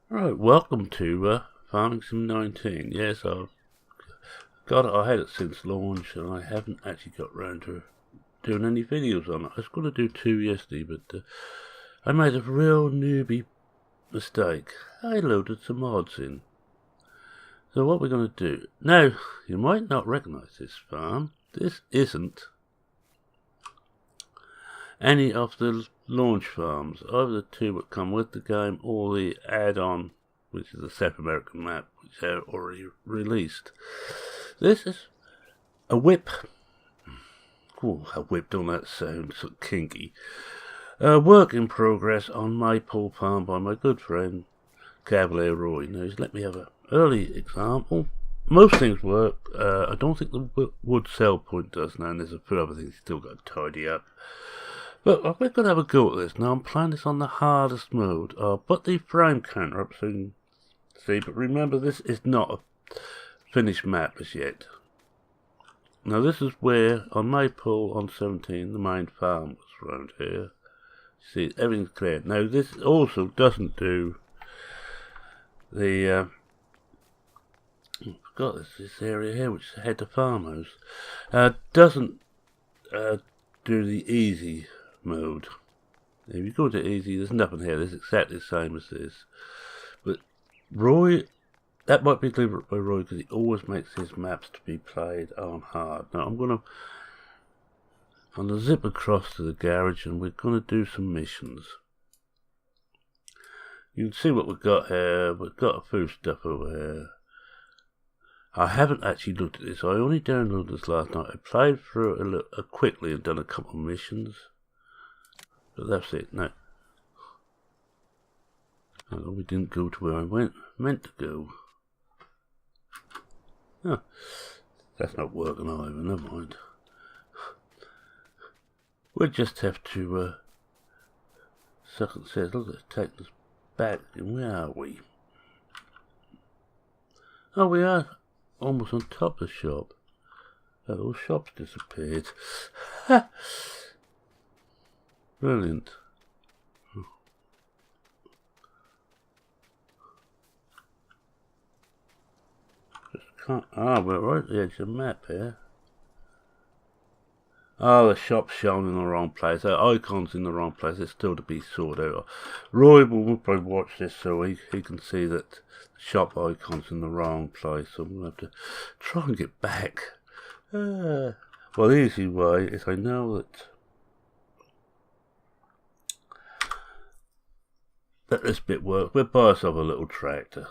Right, welcome to Farming Sim 19. Yes, I had it since launch, and I haven't actually got round to doing any videos on it. I was going to do two yesterday, but I made a real newbie mistake. I loaded some mods in. So what we're going to do now, you might not recognise this farm. This isn't any of the launch farms, either the two that come with the game or the add-on, which is a South American map, which they're already released. This is a whip. Oh, a whip, don't that sound so kinky? Work in progress on Maypole Farm by my good friend Cavalier Roy. Now, he's let me have an early example. Most things work. I don't think the wood sell point does now, and there's a few other things still got to tidy up. But we're going to have a go at this. Now, I'm playing this on the hardest mode. I'll put the frame counter up so you can see. But remember, this is not a finished map as yet. Now, this is where, on Maypole on 17, the main farm was around here. See, everything's clear. Now, this also doesn't do the... I forgot this area here, which is head to farmhouse. Doesn't do the easy mode. If you go to easy, there's nothing here. It's exactly the same as this. But Roy, that might be deliberate by Roy because he always makes his maps to be played on hard. Now I'm going to zip across to the garage and we're going to do some missions. You can see what we've got here. We've got a few stuff over here. I haven't actually looked at this. I only downloaded this last night. I played through it quickly and done a couple of missions. But that's it. No. Oh, we didn't go to where I meant to go. Oh, that's not working either. Never mind. We'll just have to suck and says, look, it's taking us back. And where are we? Oh, we are almost on top of the shop. That little shop's disappeared. Ha! Brilliant. Just can't. We're right at the edge of the map here. Oh, the shop's shown in the wrong place. The icon's in the wrong place. It's still to be sorted out. Roy will probably watch this so he can see that the shop icon's in the wrong place. So I'm going to have to try and get back. Well, the easy way is I know that this bit works. We'll buy ourselves a little tractor.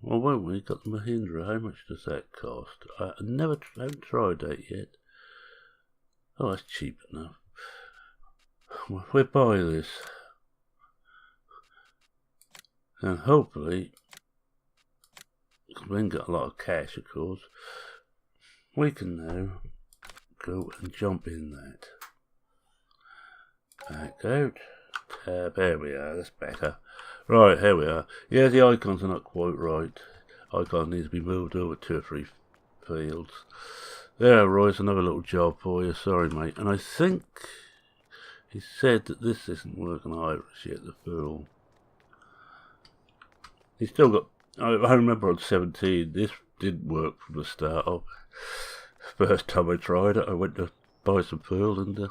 Well, won't we? Got the Mahindra. How much does that cost? I haven't tried that yet. Oh, that's cheap enough. We'll buy this. And hopefully, because we ain't got a lot of cash, of course, we can now go and jump in that. Back out. Tab. There we are. That's better. Right, here we are. Yeah, the icons are not quite right. Icon needs to be moved over 2 or 3 fields. There, Roy's another little job for you. Sorry, mate. And I think he said that this isn't working either yet, the fool. He's still got... I remember on 17, this didn't work from the start of. First time I tried it, I went to buy some fuel and...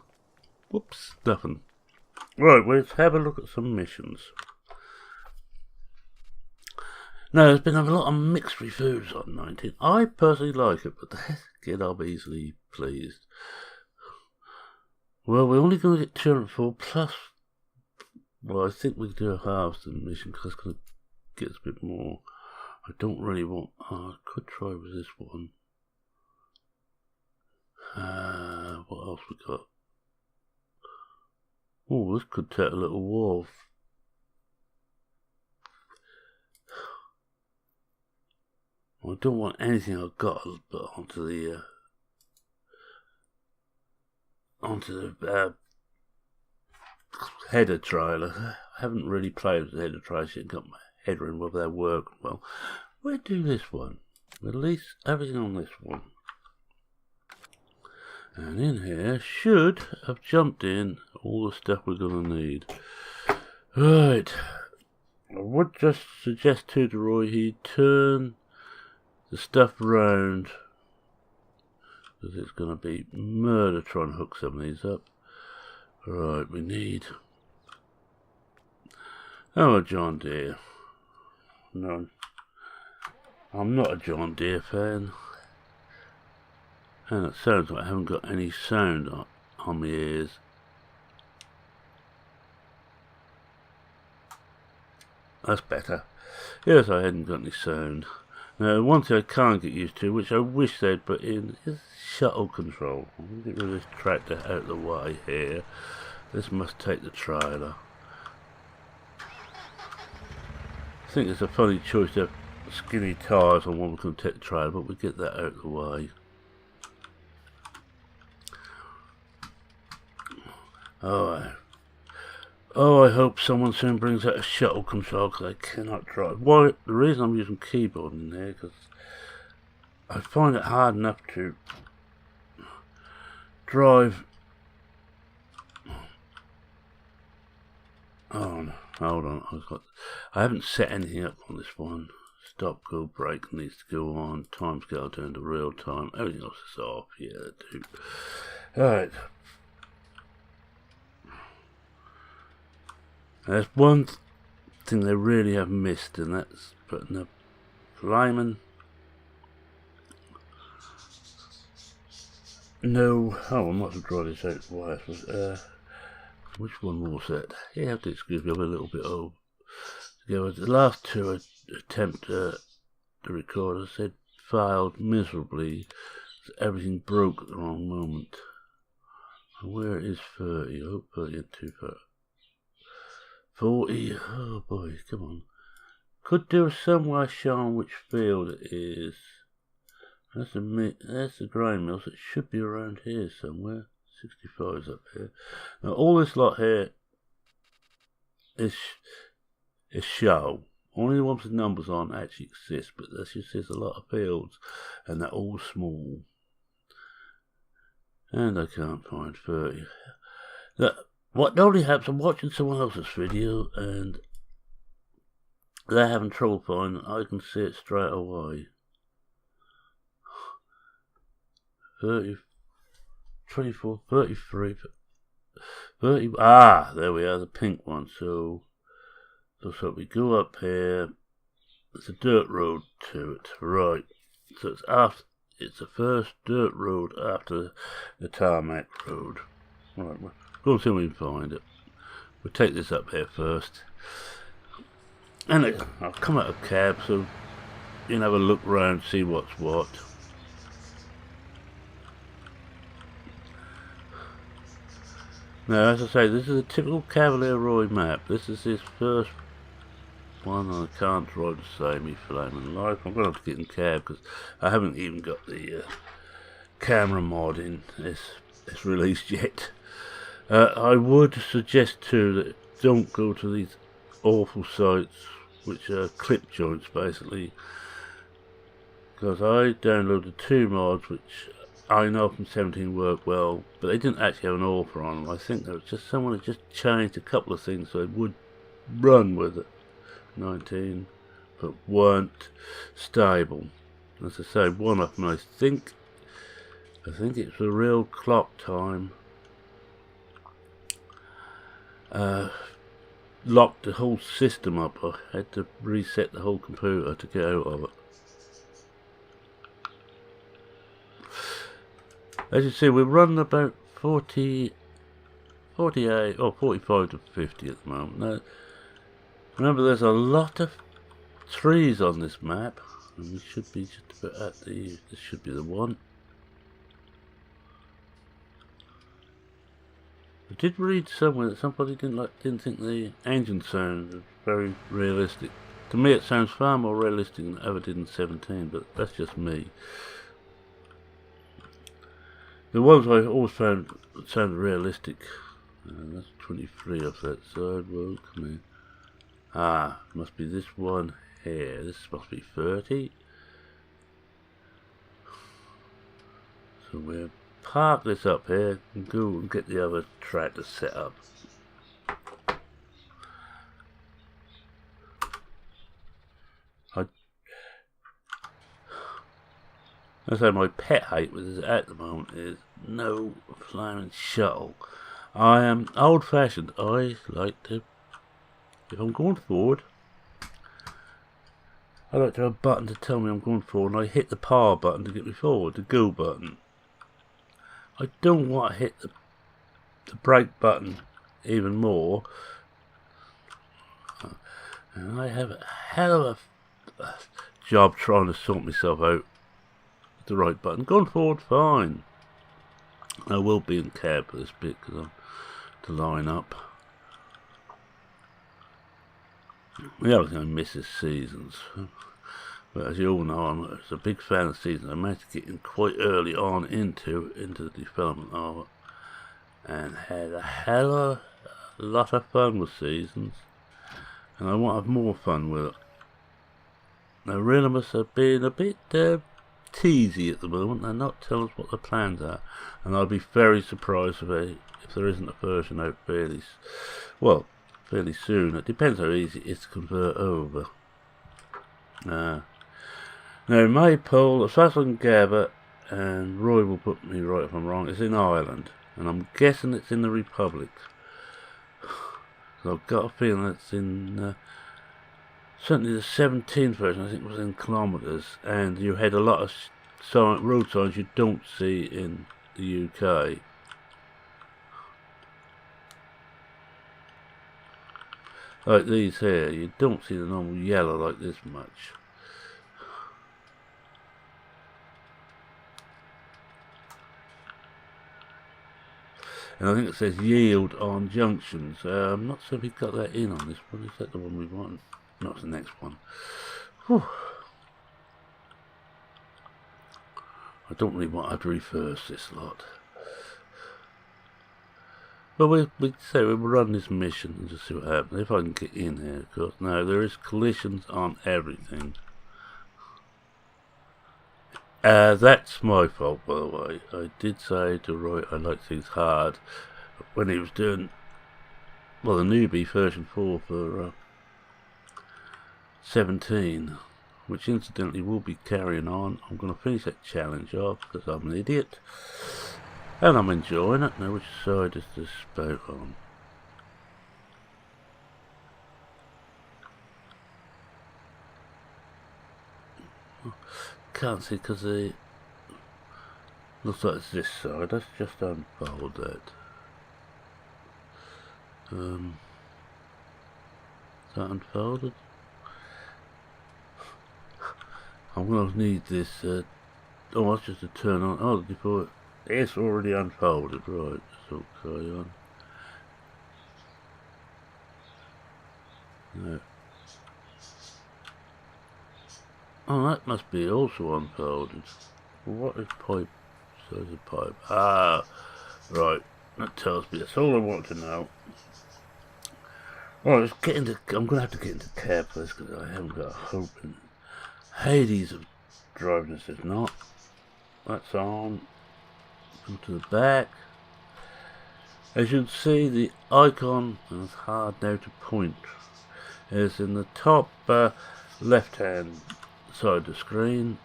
whoops, nothing. Right, let's have a look at some missions. Now, there's been a lot of mixed reviews on 19. I personally like it, but again, I'm easily pleased. Well, we're only going to get 204 plus. Well, I think we can do a harvesting mission because it's going to get us a bit more. I don't really want. I could try with this one. What else we got? Oh, this could take a little while. I don't want anything I've got to put onto the header trailer. I haven't really played with the header trailer yet. Got my header in whether they're working well. We'll do this one. Release everything on this one. And in here should have jumped in all the stuff we're going to need. Right. I would just suggest to Roy he turn the stuff round, because it's going to be murder trying to hook some of these up. Right, we need... Oh, a John Deere. No, I'm not a John Deere fan. And it sounds like I haven't got any sound on my ears. That's better. Yes, I hadn't got any sound. Now, one thing I can't get used to, which I wish they'd put in, is shuttle control. I'll get rid of this tractor out of the way here. This must take the trailer. I think it's a funny choice to have skinny tyres on one we can take the trailer, but we get that out of the way. Oh, I hope someone soon brings out a shuttle control, because I cannot drive. Why? The reason I'm using keyboard in there, because I find it hard enough to drive. Oh no, hold on, I haven't set anything up on this one. Stop, go, brake needs to go on. Timescale turned to real time. Everything else is off. Yeah, that too. Alright. There's one thing they really have missed, and that's putting the flyman. No, oh, I might have drawn this out. Why? Which one was that? You have to excuse me, I'm a little bit old. The last two attempt to record, I said failed miserably. Everything broke at the wrong moment. And where is 30? I hope 30 and 2 for 40. Oh boy, come on. Could do some way showing which field it is. That's the grain mills. It should be around here somewhere. 65's up here. Now all this lot here is show. Only the ones with numbers on actually exist, but this just says a lot of fields, and they're all small. And I can't find 30. What normally happens, I'm watching someone else's video, and they're having trouble finding it. I can see it straight away. 30, 24, 33, 30, there we are, the pink one. So we go up here, there's a dirt road to it, right, so it's the first dirt road after the tarmac road. Right, we'll go and see if we can find it. We'll take this up here first, and I'll come out of cab so you can have a look round, see what's what. Now, as I say, this is a typical Cavalier Roy map. This is his first one, and I can't drive to save me flaming life. I'm going to have to get in cab because I haven't even got the camera mod in this release yet. I would suggest too that don't go to these awful sites, which are clip joints basically, because I downloaded 2 mods which I know from 17 work well, but they didn't actually have an author on them. I think there was just someone who just changed a couple of things so it would run with it. 19, but weren't stable. As I say, one of them, I think it's the real clock time. Locked the whole system up. I had to reset the whole computer to get out of it. As you see, we're running about 48 or 45 to 50 at the moment. Now, remember, there's a lot of trees on this map, and we should be just about at this should be the one. I did read somewhere that somebody didn't think the engine sound was very realistic. To me, it sounds far more realistic than it ever did in 17, but that's just me. The ones I always found sounded realistic. That's 23 off that side. Well, come here. Must be this one here. This must be 30. So we'll park this up here and go and get the other tractor set up. I say my pet hate with this at the moment is no flaming shuttle. I am old fashioned. I like to, if I'm going forward, I like to have a button to tell me I'm going forward, and I hit the power button to get me forward, the go button. I don't want to hit the brake button even more. And I have a hell of a job trying to sort myself out with the right button. Going forward, fine. I will be in cab for this bit because I'm to line up. The other thing I miss is seasons. But as you all know, I'm a big fan of seasons. I managed to get in quite early on into the development of it, and had a hell of a lot of fun with seasons, and I want to have more fun with it. Now Realimus are being a bit teasy at the moment. They're not telling us what their plans are, and I'll be very surprised if there isn't a version out fairly soon. It depends how easy it is to convert over. Now Maypole, as far as I can gather, and Roy will put me right if I'm wrong, it's in Ireland, and I'm guessing it's in the Republic. So I've got a feeling it's in certainly the 17th version. I think it was in kilometres, and you had a lot of road signs you don't see in the UK. Like these here, you don't see the normal yellow like this much. And I think it says yield on junctions. I'm not sure if we got that in on this one. Is that the one we want? No, it's the next one. Whew. I don't really want to reverse this lot. But we say we'll run this mission and just see what happens. If I can get in here, of course. No, there is collisions on everything. That's my fault, by the way. I did say to Roy I like things hard when he was doing, well, the newbie version 4 for 17, which incidentally will be carrying on. I'm going to finish that challenge off because I'm an idiot, and I'm enjoying it. Now, which side is this boat on? Can't see because the looks like it's this side. Let's just unfold that. Is that unfolded? I'm gonna need this. Oh, that's just a turn on. Oh, before it's already unfolded, right? So carry on. No. Oh, that must be also unfolded. What is pipe? So is a pipe. Ah, right. That tells me. That's all I want to know. Right, let's get into. I'm gonna have to get into cab first because I haven't got a hope in Hades of driving this. If not, that's on. Go to the back. As you can see, the icon, and it's hard now to point, is in the top left-hand side of the screen,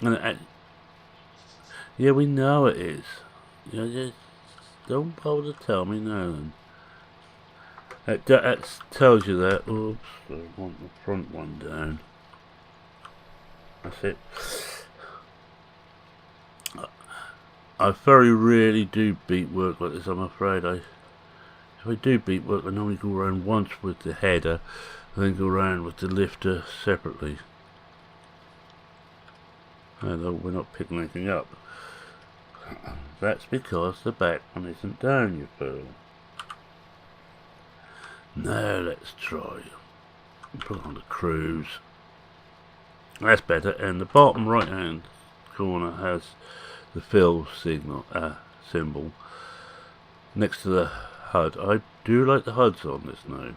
and yeah, we know it is. You know, just don't bother to tell me no. That tells you that. Oops, I want the front one down. That's it. I very rarely do beat work like this, I'm afraid. If I do beat work, I normally go around once with the header, and then go around with the lifter separately. Although we're not picking anything up. That's because the back one isn't down, you fool. Now let's try. Put on the cruise. That's better. And the bottom right hand corner has the fill signal symbol next to the HUD. I do like the HUDs on this now.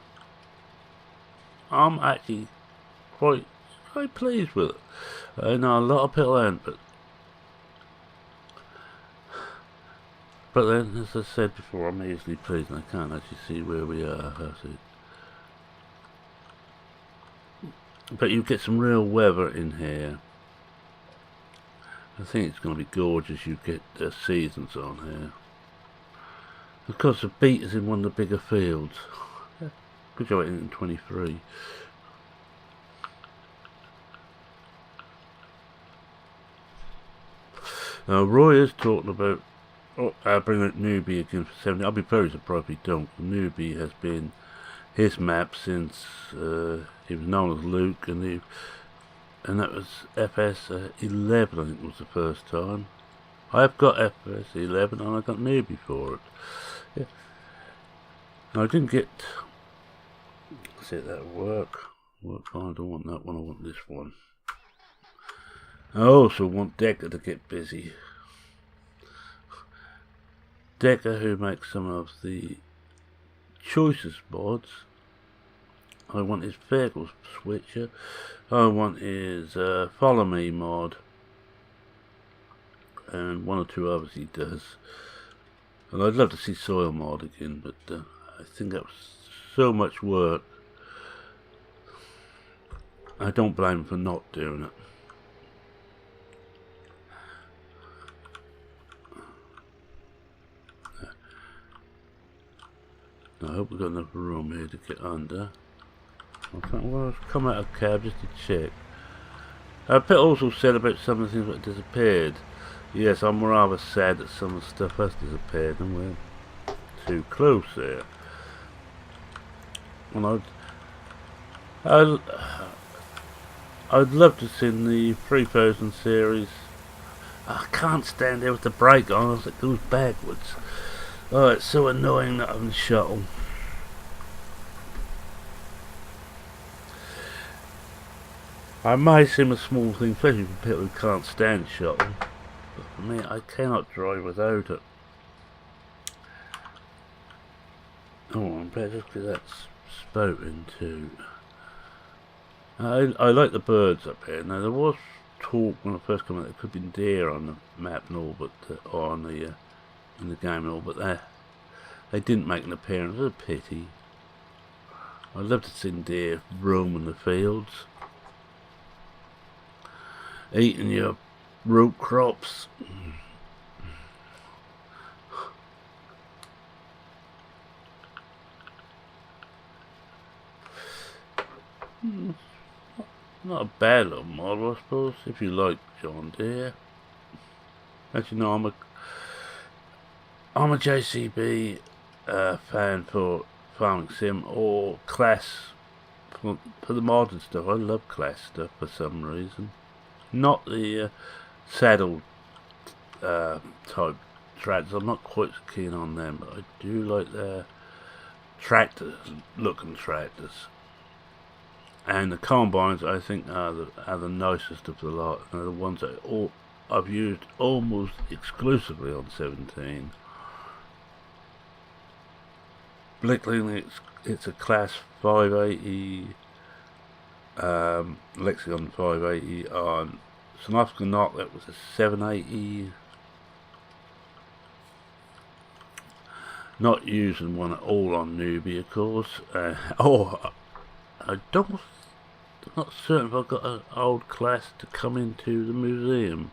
I'm actually quite pleased with it. I know a lot of people aren't, but then, as I said before, I'm easily pleased and I can't actually see where we are. But you get some real weather in here. I think it's going to be gorgeous. You get seasons on here. Of course, the beat is in one of the bigger fields. Good job in 23. Now, Roy is talking about bringing out Newbie again for 70. I'll be very surprised if he don't. Newbie has been his map since he was known as Luke, and that was FS11, I think was the first time. I've got FS11 and I got Newbie for it. Yeah. Now, I didn't get... See if that'll work. I don't want that one, I want this one. I also want Decker to get busy. Decker, who makes some of the choicest mods. I want his vehicle switcher. I want his follow me mod. And one or two others he does. And I'd love to see soil mod again, but I think that was so much work. I don't blame him for not doing it. I hope we've got enough room here to get under. I think we'll come out of cab just to check. Pitt also said about some of the things that disappeared. Yes, I'm rather sad that some of the stuff has disappeared and we're too close there. And I'd love to see in the 3000 series. I can't stand there with the brake on as it goes backwards. Oh, it's so annoying that I'm the shuttle. I may seem a small thing, especially for people who can't stand shuttle, but for me, I cannot drive without it. Oh, I better just get that spoken to. I like the birds up here. Now, there was talk when I first came out there could be deer on the map and all, but or on the in the game and all, but they didn't make an appearance. It's a pity. I'd love to see deer roam in the fields, eating your root crops. Not a bad little model, I suppose, if you like John Deere. As you know, I'm a JCB fan for Farming Sim or Class for the modern stuff. I love Class stuff for some reason. Not the saddle type tractors. I'm not quite so keen on them, but I do like their tractors, looking tractors. And the combines, I think, are the nicest of the lot. They're the ones that I've used almost exclusively on 17. Blickling, it's a Class 580, Lexicon 580 on Sonofsky Knock, that was a 780. Not using one at all on Newbie, of course. I'm not certain if I've got an old Class to come into the museum.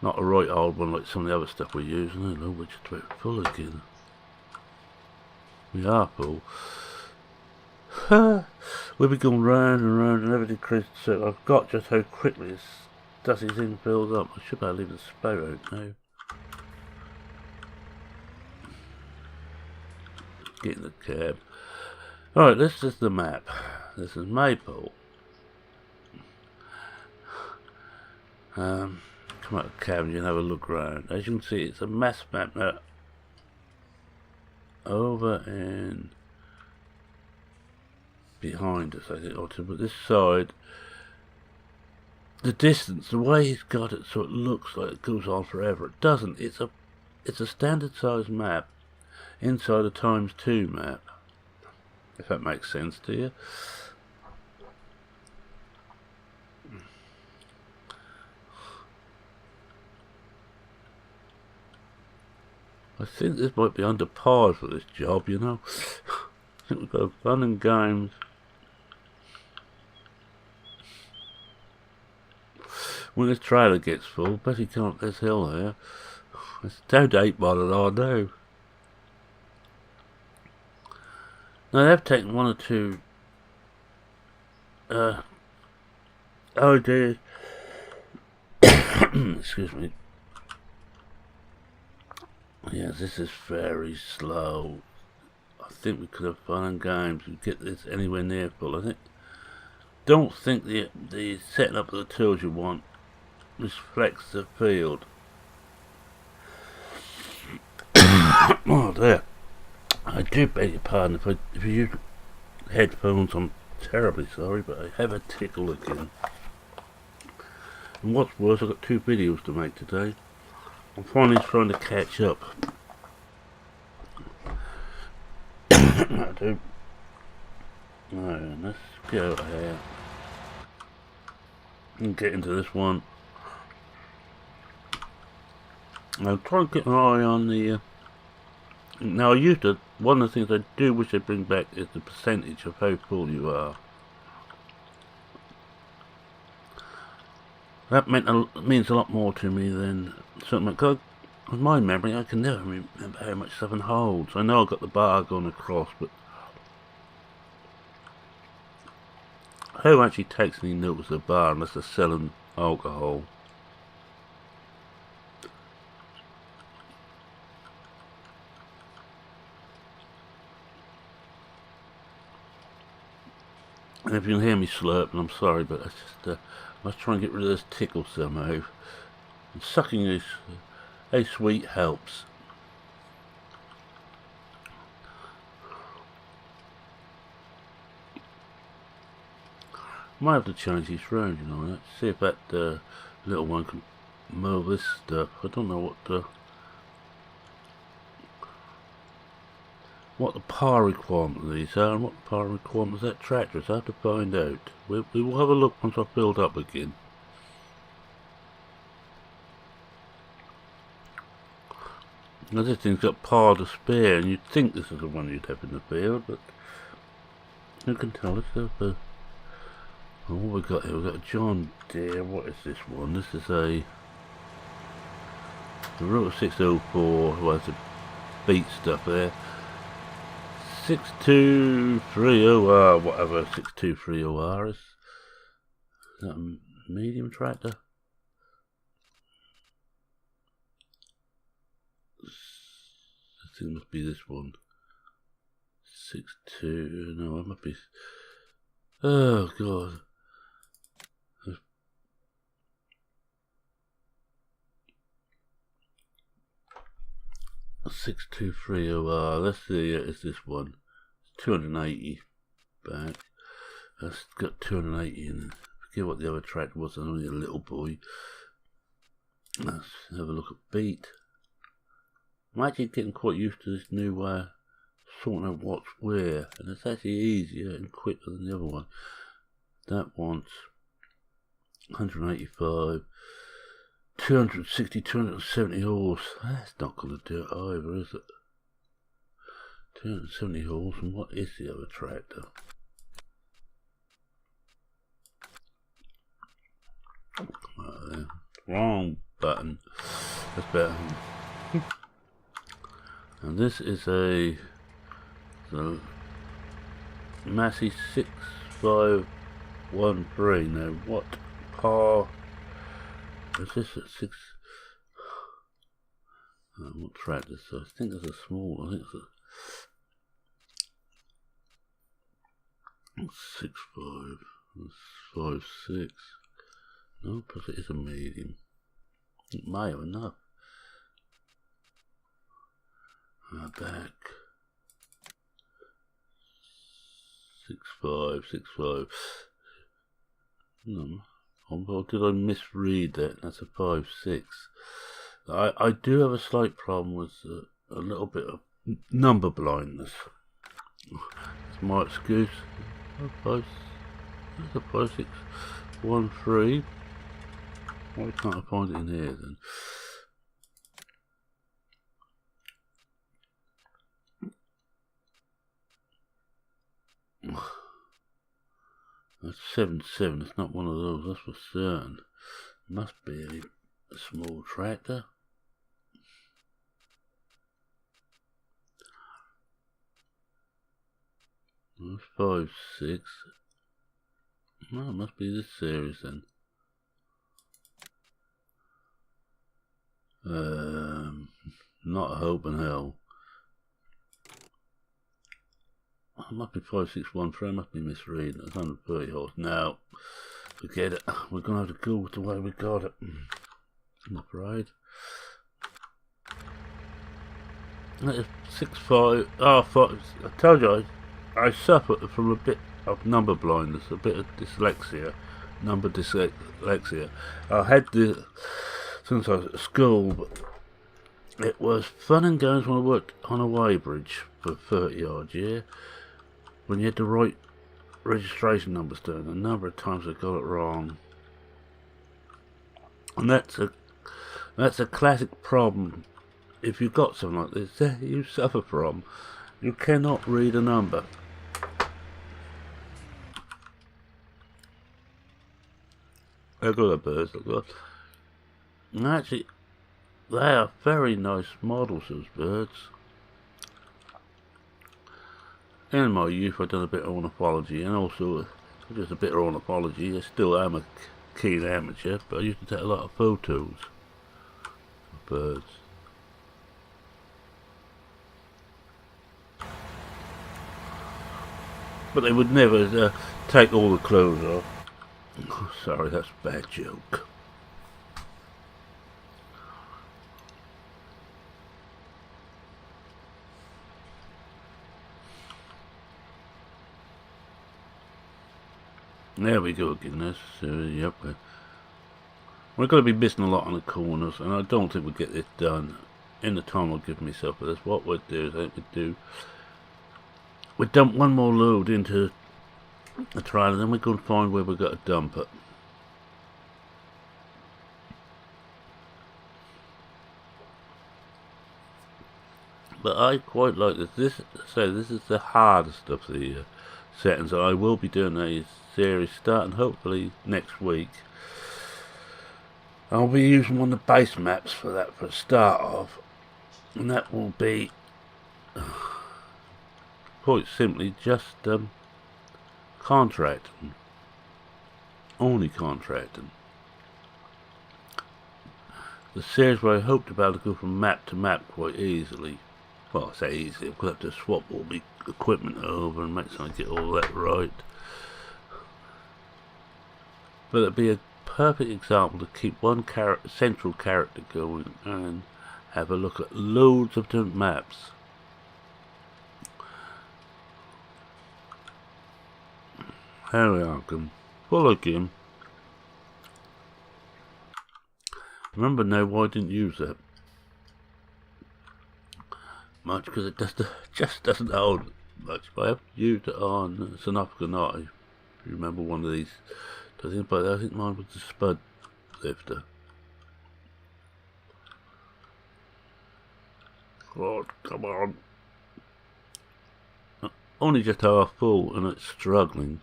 Not a right old one like some of the other stuff we're using. I don't know, we're just about full again. We are full. We'll be going round and round and never decreased. So I've got just how quickly this dusty thing fills up. I should better leave the spout out now. Get in the cab. Alright, this is the map. This is Maypole. Come out of the cab and have a look around. As you can see, it's a mass map now. Over and behind us, I think, but this side, the distance, the way he's got it so it looks like it goes on forever, it doesn't. It's a standard size map inside a ×2 map, if that makes sense to you. I think this might be under par for this job, you know. I think we've got fun and games. when this trailer gets full, bet he can't this hill there. It's down to 8 mile an hour now. Now they've taken one or two oh dear. Excuse me. Yes, this is very slow. I think we could have fun and games and get this anywhere near full. I think. Don't think the setting up of the tools you want reflects the field. Oh dear. I do beg your pardon if you use headphones. I'm terribly sorry, but I have a tickle again. And what's worse, I've got 2 videos to make today. I'm finally trying to catch up. I do. Alright, let's go here and get into this one. I'll try and get an eye on the now I used to, one of the things I do wish they'd bring back is the percentage of how full you are. That means a lot more to me than something like, cause with my memory I can never remember how much something holds. I know I've got the bar going across, but who actually takes any notice of the bar unless they're selling alcohol? And if you can hear me slurping, I'm sorry, but it's just, I was trying to get rid of this tickle somehow. And sucking is a sweet helps. Might have to change these round, you know. Let's see if that little one can mow this stuff. I don't know what the power requirement of these are and what the power requirements of that tractor is. I have to find out. We will have a look once I've filled up again. Now this thing's got power to spare, and you'd think this is the one you'd have in the field, but who can tell us? Oh, what we got here? We've got a John Deere. What is this one? This is a Route 604. Well, it's a beat stuff there. 6230R, whatever 6230R is. Is that a medium tractor? I think it must be this one. 62. No, it must be. Oh god. 6230R. Let's see. It's this one. It's 280 back. That's got 280 in it. Forget what the other tractor was. I'm only a little boy. Let's have a look at beat. I'm actually getting quite used to this new way of sorting out what's where, and it's actually easier and quicker than the other one. That wants 185, 260, 270 horse. That's not going to do it either, is it? 270 horse, and what is the other tractor? Oh, there. Wrong button. That's better. And this is the Massey 6513. Now, what par is this at 6? What tractor is this? I think it's a small. I think it's a 6.5. 5.6. No, plus it is a medium. It may have enough. Back 6.5, 6.5. No, or did I misread that? That's a 5.6. I do have a slight problem with a little bit of number blindness. It's my excuse. That's a 5.613. Why can't I find it in here then? That's 7.7. It's not one of those. That's for certain. Must be a small tractor. That's 5, 6. No, it must be this series then. Not a hope in hell. It must be 5613. I must be misreading. It's 130 horse. No, forget it. We're gonna have to go with the way we got it. I'm afraid. That is 6-5. Oh, 5. I told you I suffer from a bit of number blindness, a bit of dyslexia, number dyslexia. I had this since I was at school, but it was fun and games when I worked on a weighbridge for 30 odd years, when you had to write registration numbers down. A number of times I got it wrong, and that's a classic problem. If you've got something like this that you suffer from, you cannot read a number. Look at the birds, look at. And actually, they are very nice models, those birds. In my youth, I've done a bit of ornithology, and also just a bit of ornithology. I still am a keen amateur, but I used to take a lot of photos of birds. But they would never take all the clothes off. Oh, sorry, that's a bad joke. There we go again. That's yep. We're going to be missing a lot on the corners, and I don't think we'll get this done in the time I'll give myself for this. What we'll do is I think we'll dump one more load into the trailer, then we're going to find where we've got to dump it. But I quite like this. This is the hardest of the settings. I will be doing a series starting hopefully next week. I'll be using one of the base maps for that for the start of, and that will be quite simply just contracting, only contracting. The series where I hope to be able to go from map to map quite easily. Well, I say easily, I'll have to swap all the equipment over and make sure I get all that right. But it'd be a perfect example to keep one central character going and have a look at loads of different maps. Here we are again. Full again. Remember now why I didn't use that much, because it just doesn't hold much. But I have used it on South African Eye. If you remember one of these, I think mine was the Spud lifter. God, come on! Only just half full, and it's struggling.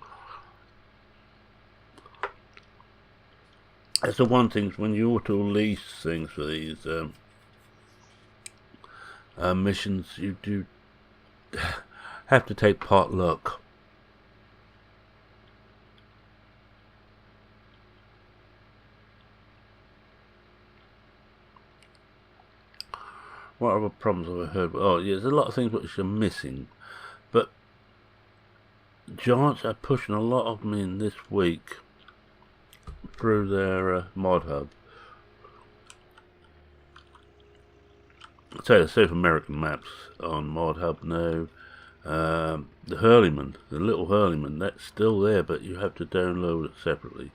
That's the one thing when you auto lease things for these missions, you do have to take part luck. What other problems have I heard? Oh, yeah, there's a lot of things which are missing, but Giants are pushing a lot of them in this week through their mod hub. So the South American maps on mod hub now. The Hurleyman, the little Hurleyman, that's still there, but you have to download it separately.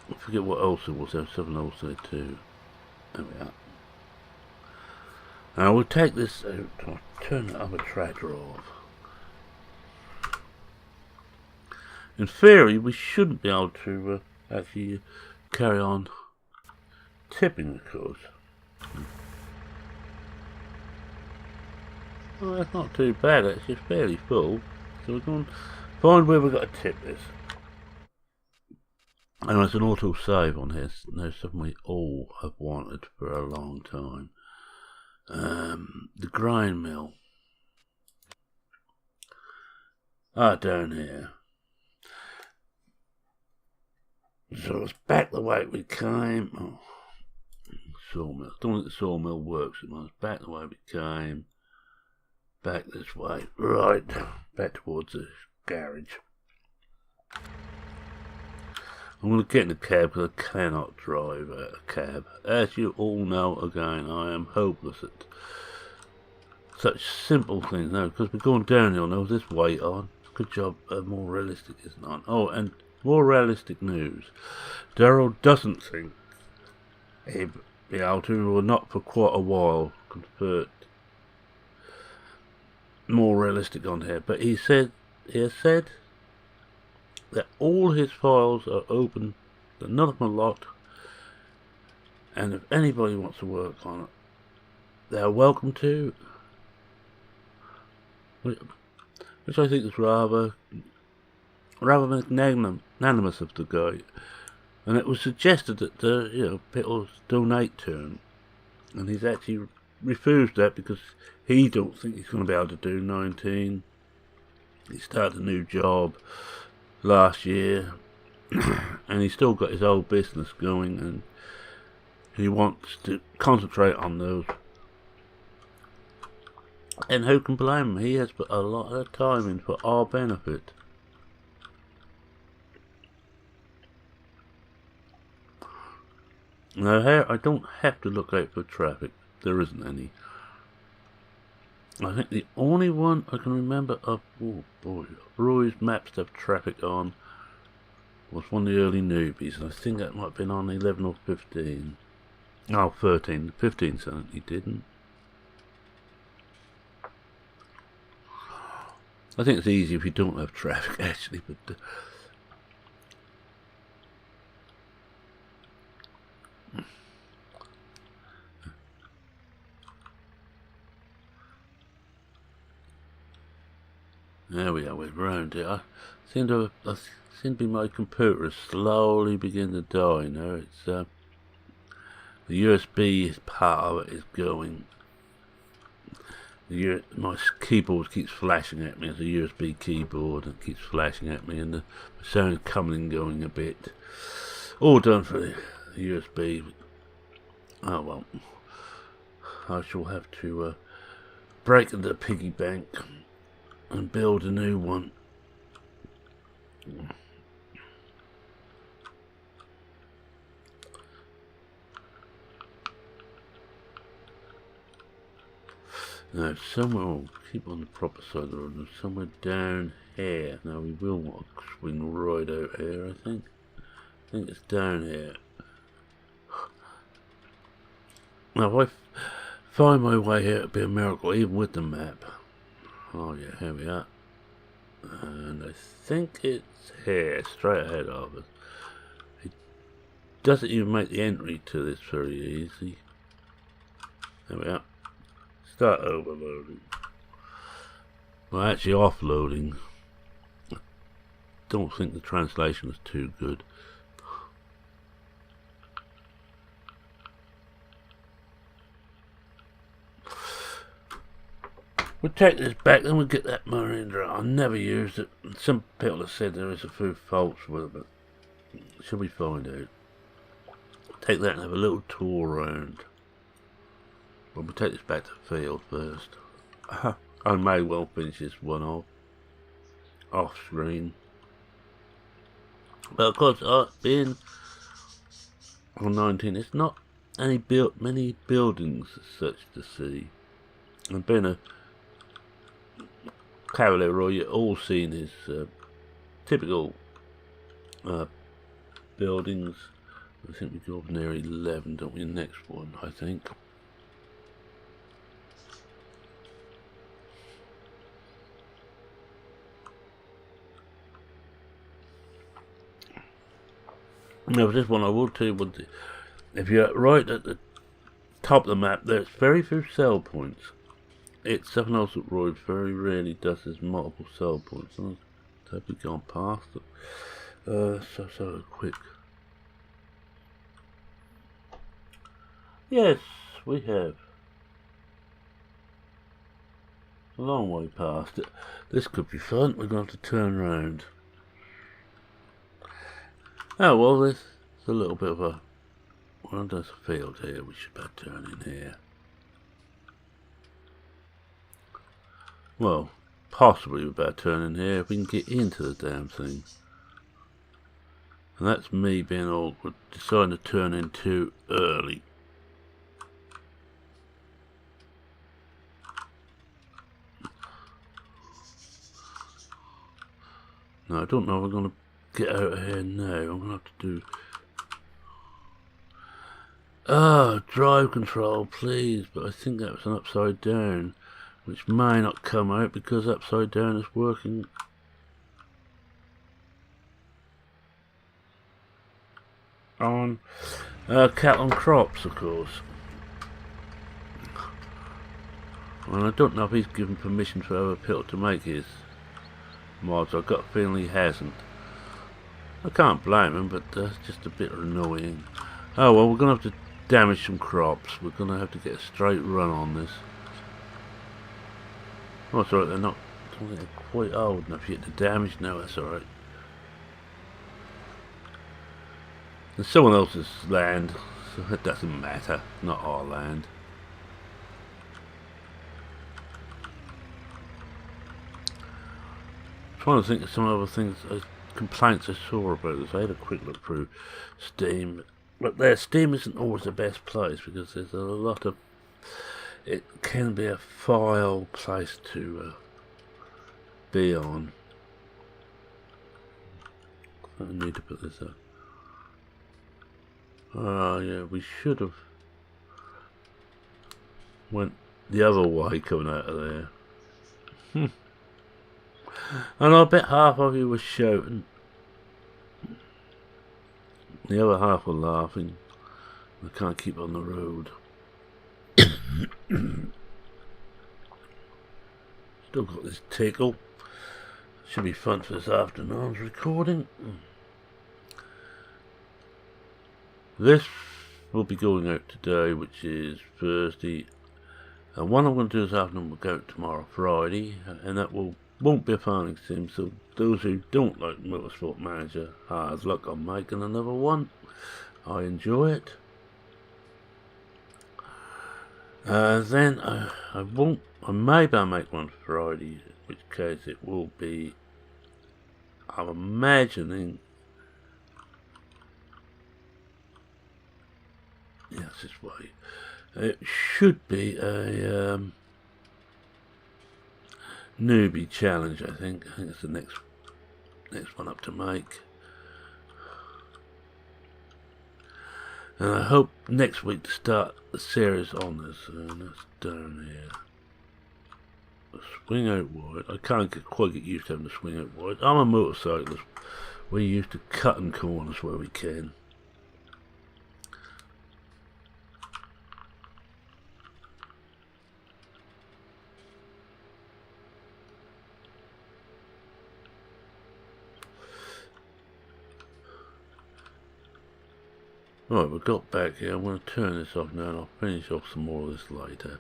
I forget what else it was. There was something else there too. There we are. Now we'll take this out. I'll turn the other tractor off. In theory, we shouldn't be able to actually carry on tipping the course. Well, that's not too bad. It's just fairly full. So we're going to Find where we've got to tip this. And there's an auto save on here. There's something we all have wanted for a long time. The grind mill. Down here. So it's back the way we came. Oh, sawmill. Don't think the sawmill works. It's back the way we came. Back this way. Right. Back towards the garage. I'm going to get in a cab because I cannot drive a cab. As you all know, again, I am hopeless at such simple things now, because we're going downhill now with this weight on. Good job, more realistic isn't on. Oh, and more realistic news. Daryl doesn't think he'll be able to, or not for quite a while, convert more realistic on here. But he has said that all his files are open, that none of them are locked, and if anybody wants to work on it, they're welcome to. Which I think is rather magnanimous of the guy. And it was suggested that people donate to him, and he's actually refused that because he don't think he's going to be able to do 19. He started a new job last year, and he's still got his old business going, and he wants to concentrate on those. And who can blame him? He has put a lot of time in for our benefit. Now here I don't have to look out for traffic. There isn't any. I think the only one I can remember of, oh boy, Roy's maps to have traffic on was one of the early newbies, and I think that might have been on 11 or 15. No, 13. 15 certainly didn't. I think it's easy if you don't have traffic actually, but there we are, we're round it. I seem to be my computer is slowly beginning to die now. It's the USB part of it is going. My keyboard keeps flashing at me as a USB keyboard, and keeps flashing at me, and the sound coming and going a bit. All done for the USB. Oh well, I shall have to break the piggy bank and build a new one. Now somewhere, we'll keep on the proper side of the road, somewhere down here. Now we will want to swing right out here, I think. I think it's down here. Now if I find my way here, it'll be a miracle, even with the map. Oh yeah, here we are. And I think it's here, straight ahead of us. It doesn't even make the entry to this very easy. There we are. Start overloading. Well, actually offloading. I don't think the translation is too good. We'll take this back, then we'll get that Mahindra. I never used it. Some people have said there is a few faults with it, but should we find out? Take that and have a little tour around. But we'll take this back to the field first. I may well finish this one off screen. But of course, being on 19, it's not many buildings as such to see. And being a Cavalier Roy, you've all seen his typical buildings. I think we go up near 11, don't we? The next one, I think. Now, for this one, I will tell you if you're right at the top of the map, there's very few sell points. It's something else that Roy very rarely does, is multiple sell points. I'll Have we gone past it? So quick. Yes, we have. A long way past it. This could be fun. We're going to turn round. Oh well, there's a little bit of a... Well, there's a field here. We should better turn in here. Well, possibly we better turn in here if we can get into the damn thing. And that's me being awkward, deciding to turn in too early. No, I don't know if I'm going to get out of here now. I'm going to have to do... drive control, please. But I think that was an upside down, which may not come out because upside down is working. On cattle and crops, of course. And I don't know if he's given permission for other people to make his mods. I've got a feeling he hasn't. I can't blame him, but it's just a bit annoying. Oh well, we're going to have to damage some crops. We're going to have to get a straight run on this. Oh, that's alright, they're not... I don't think they're quite old enough yet to damage. No, that's alright. It's someone else's land, so it doesn't matter. Not our land. I'm trying to think of some other things, complaints I saw about this. I had a quick look through Steam. But there, Steam isn't always the best place because there's a lot of... It can be a file place to be on. I need to put this up. Yeah, we should have went the other way coming out of there. And I bet half of you were shouting. The other half were laughing. I can't keep on the road. Still got this tickle. Should be fun for this afternoon's recording. This will be going out today, which is Thursday. And one I'm going to do this afternoon will go out tomorrow, Friday. And that won't be a farming sim. So those who don't like Motorsport Manager, hard luck on making another one. I enjoy it. Then I won't. Maybe I'll make one Friday, in which case it will be. I'm imagining. Yes, this way. It should be a newbie challenge. I think it's the next one up to make. And I hope next week to start the series on this. That's down here. Swing out wide. I can't quite get used to having to swing out wide. I'm a motorcyclist. We're used to cutting corners where we can. Right, we've got back here. I'm going to turn this off now and I'll finish off some more of this later.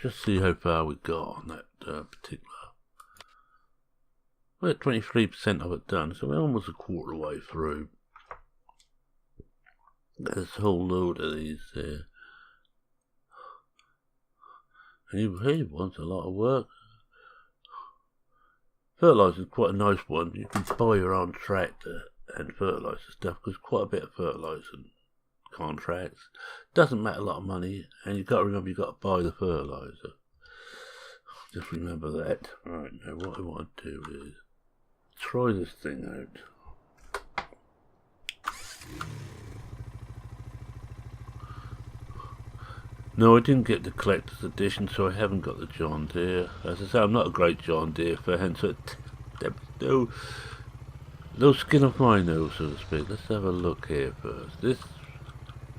Just see how far we got on that particular. We're at 23% of it done, so we're almost a quarter way through. There's a whole load of these there. And he wants a lot of work. Fertiliser is quite a nice one. You can buy your own tractor and fertiliser stuff because quite a bit of fertiliser contracts. Doesn't matter a lot of money, and you've got to remember you've got to buy the fertiliser. Just remember that. Right, now what I want to do is try this thing out. No, I didn't get the collector's edition, so I haven't got the John Deere. As I say, I'm not a great John Deere fan, so no skin off my nose, so to speak. Let's have a look here first. This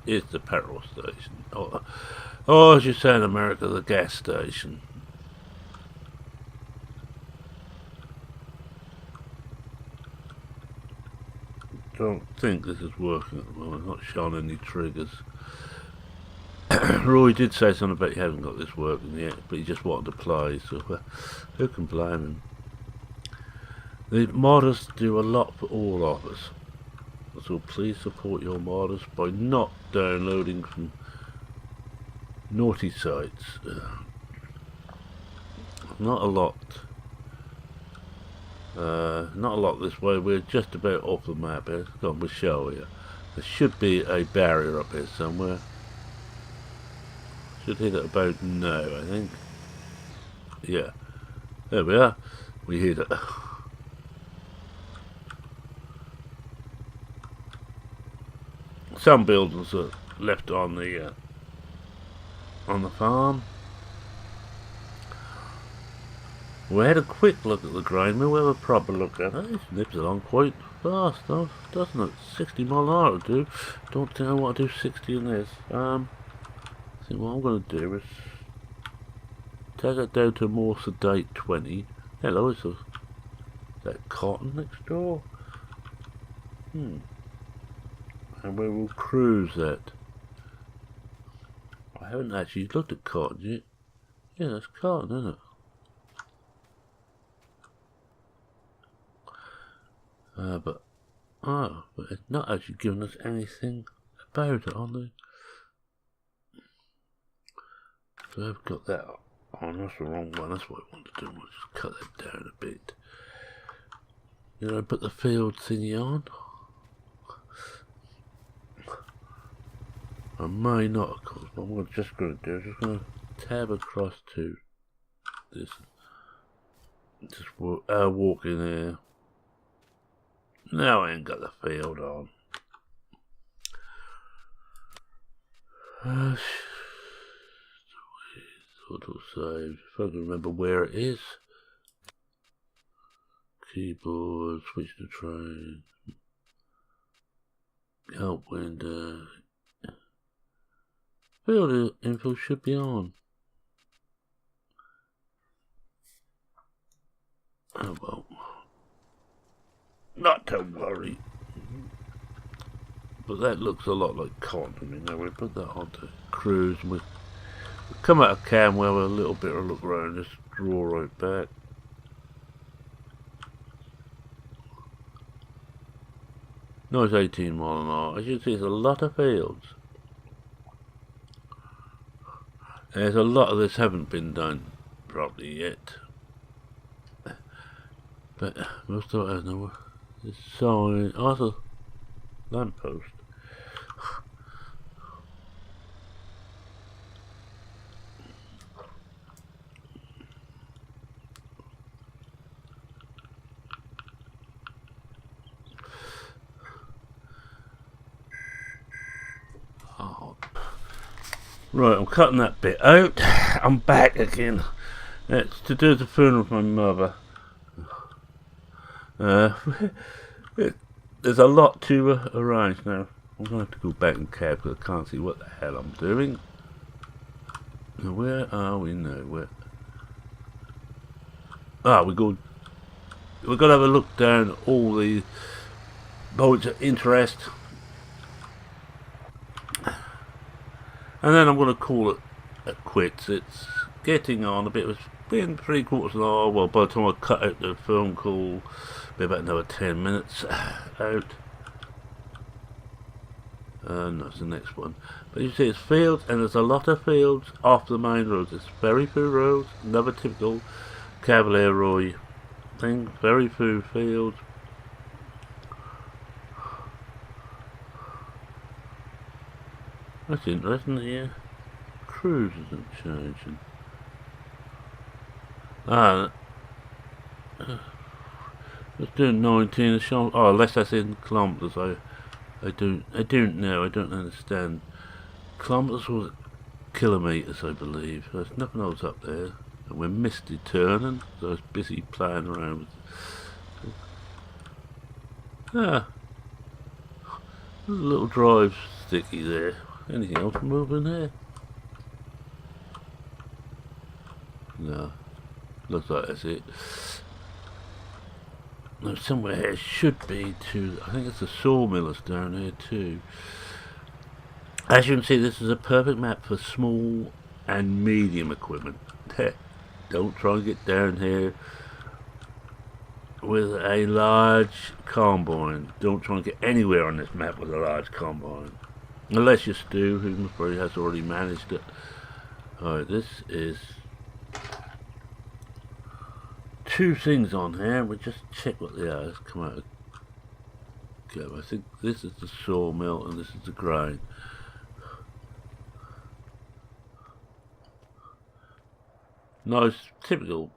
is the Peril Station. Or as you say in America, the gas station. don't think this is working at the moment. Not showing any triggers. Roy did say something about he hasn't got this working yet, but he just wanted to play, so who can blame him? The modders do a lot for all of us, so please support your modders by not downloading from naughty sites. Not a lot. Not a lot this way. We're just about off the map here. Come, we'll show you. There should be a barrier up here somewhere. Should hit it about now, I think. Yeah. There we are. We hit it. Some buildings are left on the farm. We had a quick look at the grain mill. We'll have a proper look at it. It nips along quite fast, though, doesn't it? 60 mile an hour to do. Don't think I want to do 60 in this. See, what I'm going to do is take it down to a more sedate 20. Hello, is that cotton next door? And we will cruise that. I haven't actually looked at cotton yet. Yeah, that's cotton, isn't it? But it's not actually giving us anything about it on the. So I've got that on. That's the wrong one. That's what I want to do. We'll just cut that down a bit. You know, put the field thingy on. I may not, of course, but what I'm just going to do is just going to tab across to this. Just walk in there. Now I ain't got the field on. Auto save. If I can remember where it is. Keyboard, switch to train. Help window. Field info should be on. Oh well. Not to worry. But that looks a lot like cotton to me. Now we put that onto cruise and we'll come out of cam, we'll have a little bit of a look around, just draw right back. No, it's 18 mile an hour. As you can see, there's a lot of fields. There's a lot of this haven't been done properly yet. But most of it has no sign. Also, lamppost. Right, I'm cutting that bit out. I'm back again. It's to do the funeral of my mother. There's a lot to arrange now. I'm going to have to go back and cab because I can't see what the hell I'm doing. Now, where are we now? Where? We've got to have a look down at all the points of interest. And then I'm going to call it quits. It's getting on a bit. It's been 3/4 an hour. Well, by the time I cut out the phone call, be about another 10 minutes out. No, it's the next one. But you see, it's fields, and there's a lot of fields off the main roads. It's very few roads. Another typical Cavalier Roy thing. Very few fields. That's interesting, yeah. Cruise isn't changing. Let's do 19. Unless that's in kilometres. I don't know. I don't understand. Kilometres or kilometres, I believe. There's nothing else up there. And we're misty turning, so I was busy playing around with. There's a little drive sticky there. Anything else moving there? No. Looks like that's it. No, somewhere here should be to, I think it's the sawmillers down here too. As you can see, this is a perfect map for small and medium equipment. Don't try and get down here with a large combine. Don't try and get anywhere on this map with a large combine. Unless you're Stu, who probably has already managed it. Alright, this is two things on here. We'll just check what they are. Let's come out. Okay, I think this is the sawmill and this is the grind. Nice, typical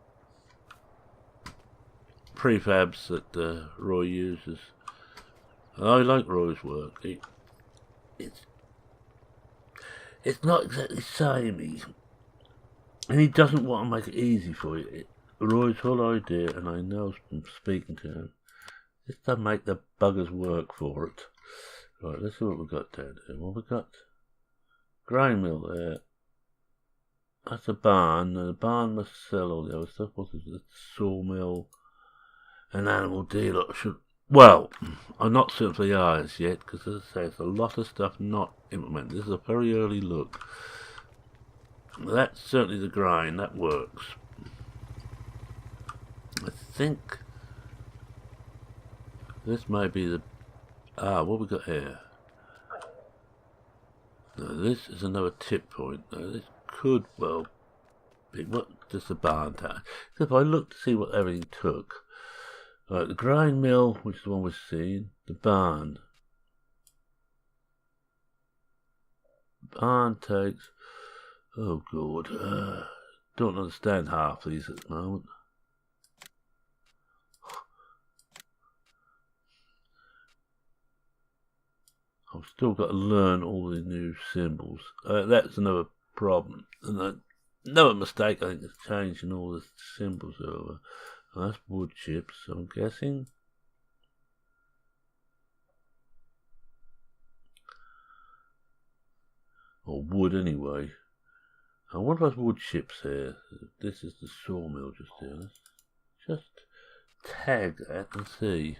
prefabs that Roy uses. I like Roy's work. It's not exactly samey, and he doesn't want to make it easy for you. Roy's whole idea, and I know from speaking to him, is to make the buggers work for it. Right, let's see what we've got down here. Well, we've got grain mill there. That's a barn. Now, the barn must sell all the other stuff. What is it? Sawmill, an animal dealer. Well, I'm not certain for the eyes yet, because as I say, there's a lot of stuff not implemented. This is a very early look. That's certainly the grind. That works. I think this may be the... what we got here? Now, this is another tip point. Now, this could well be just a barn town. So if I look to see what everything took, right, the grind mill, which is the one we're seeing, the barn takes, oh god, don't understand half these at the moment. I've still got to learn all the new symbols. That's another problem. And another mistake, I think, is changing all the symbols over. Oh, that's wood chips, I'm guessing. Or wood anyway. I wonder if there's wood chips here. This is the sawmill just here. Let's just tag that and see.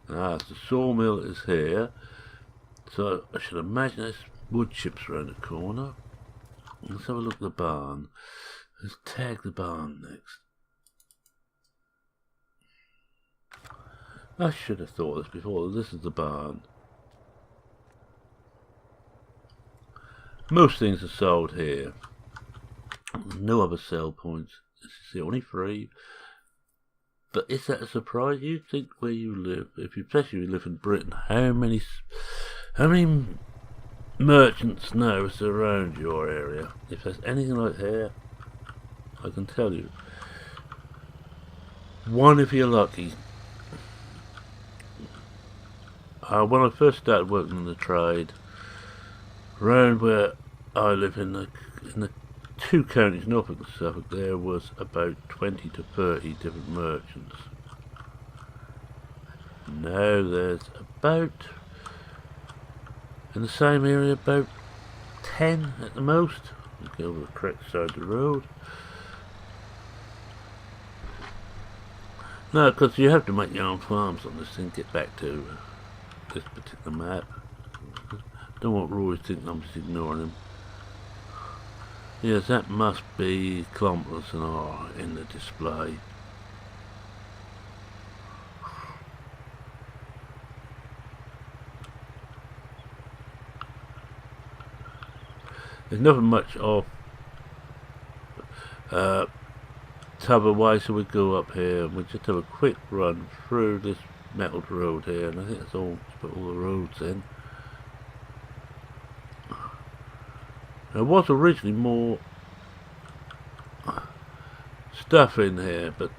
Ah, the sawmill is here, so I should imagine there's wood chips around the corner. Let's have a look at the barn. Let's tag the barn next. I should have thought this before. This is the barn. Most things are sold here. No other sell points. This is the only three. But is that a surprise? You think where you live, especially if you live in Britain, how many merchants know is around your area? If there's anything like here, I can tell you. One if you're lucky. When I first started working in the trade, around where I live in the two counties, Norfolk and Suffolk, there was about 20 to 30 different merchants. Now there's about, in the same area, about 10 at the most. Go over the correct side of the road. No, because you have to make your own farms on this thing, get back to this particular map. Don't want Roy thinking I'm just ignoring him. Yes, that must be kilometres an hour in the display. There's nothing much of Tubber way, so we go up here and we just have a quick run through this metalled road here, and I think that's all, put all the roads in. There was originally more stuff in here, but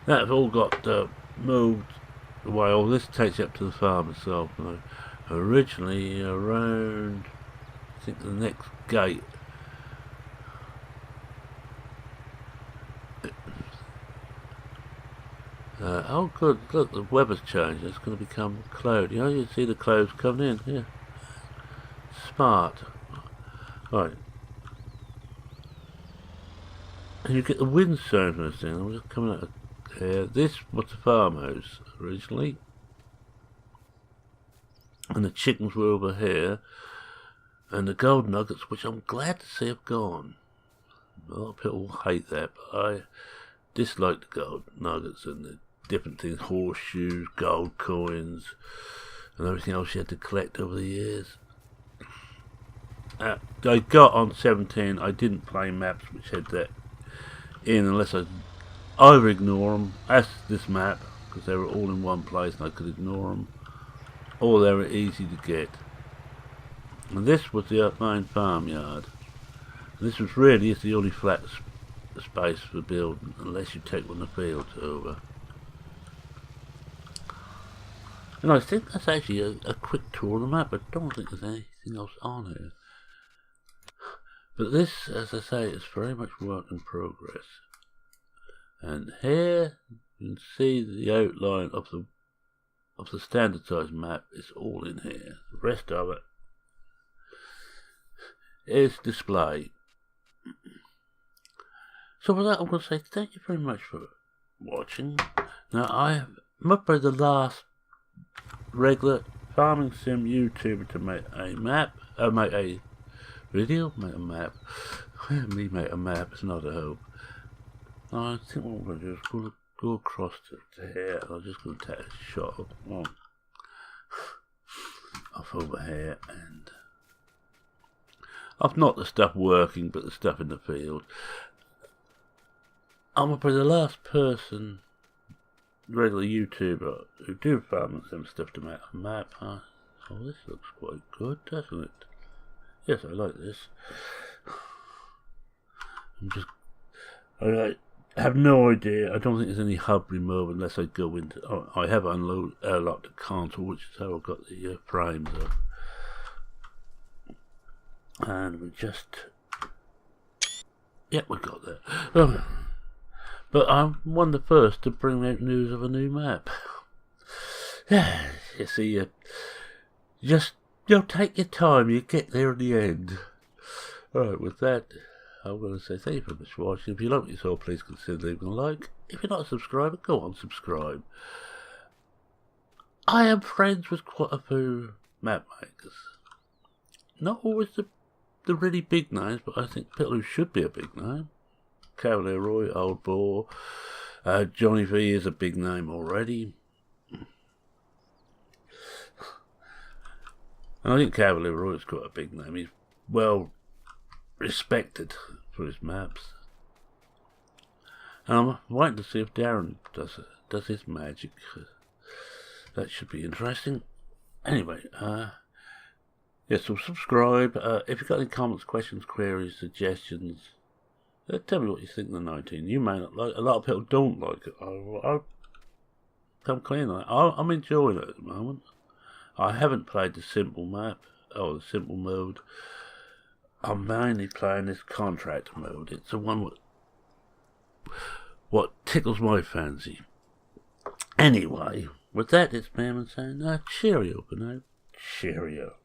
that's all got moved away. All this takes you up to the farm itself now. Originally around, I think the next gate, Oh good, look, the weather's changed. It's going to become cloudy. Oh, you see the clouds coming in here. Smart. Right. And you get the wind sound from this thing. I'm just coming out of here. This was the farmhouse originally. And the chickens were over here. And the gold nuggets, which I'm glad to see have gone. A lot of people hate that, but I dislike the gold nuggets and the different things, horseshoes, gold coins, and everything else you had to collect over the years. I got on 17, I didn't play maps which had that in unless I either ignore them, as this map, because they were all in one place and I could ignore them, or they were easy to get. And this was the main farmyard. This was really the only flat space for building, unless you take one of the fields over. And I think that's actually a quick tour of the map. I don't think there's anything else on here. But this, as I say, is very much work in progress. And here you can see the outline of the standard size map is all in here. The rest of it is display. So with that, I'm going to say thank you very much for watching. Now I'm probably the last regular farming sim YouTuber to make a map, make a video, make a map. Me make a map, it's not a hope. I think what I'm going to do is go across to here, and I'm just going to take a shot off over here, and of not the stuff working, but the stuff in the field. I'm probably the last person, regular YouTuber, who do farming sim stuff to make a map. Oh, this looks quite good, doesn't it? Yes, I like this. I have no idea. I don't think there's any hub remove unless I go into. Oh, I have unlocked the console, which is how I got the frames up. And we just. Yep, we got that. But I'm one of the first to bring out news of a new map. You see, just take your time. You get there in the end. Alright, with that, I'm going to say thank you very much for watching. If you like what you saw, please consider leaving a like. If you're not a subscriber, go on, subscribe. I am friends with quite a few map makers. Not always the really big names, but I think people who should be a big name. Cavalier Roy, Old Boar. Johnny V is a big name already. And I think Cavalier Roy is quite a big name. He's well respected for his maps. And I'm waiting to see if Darren does his magic. That should be interesting. Anyway, yeah, so subscribe. If you've got any comments, questions, queries, suggestions, tell me what you think of the 19. You may not like it. A lot of people don't like it. I'll come clean on it. I'm enjoying it at the moment. I haven't played the simple map, or the simple mode. I'm mainly playing this contract mode. It's the one what tickles my fancy. Anyway, with that, it's Bam and saying, cheerio for now. Cheerio.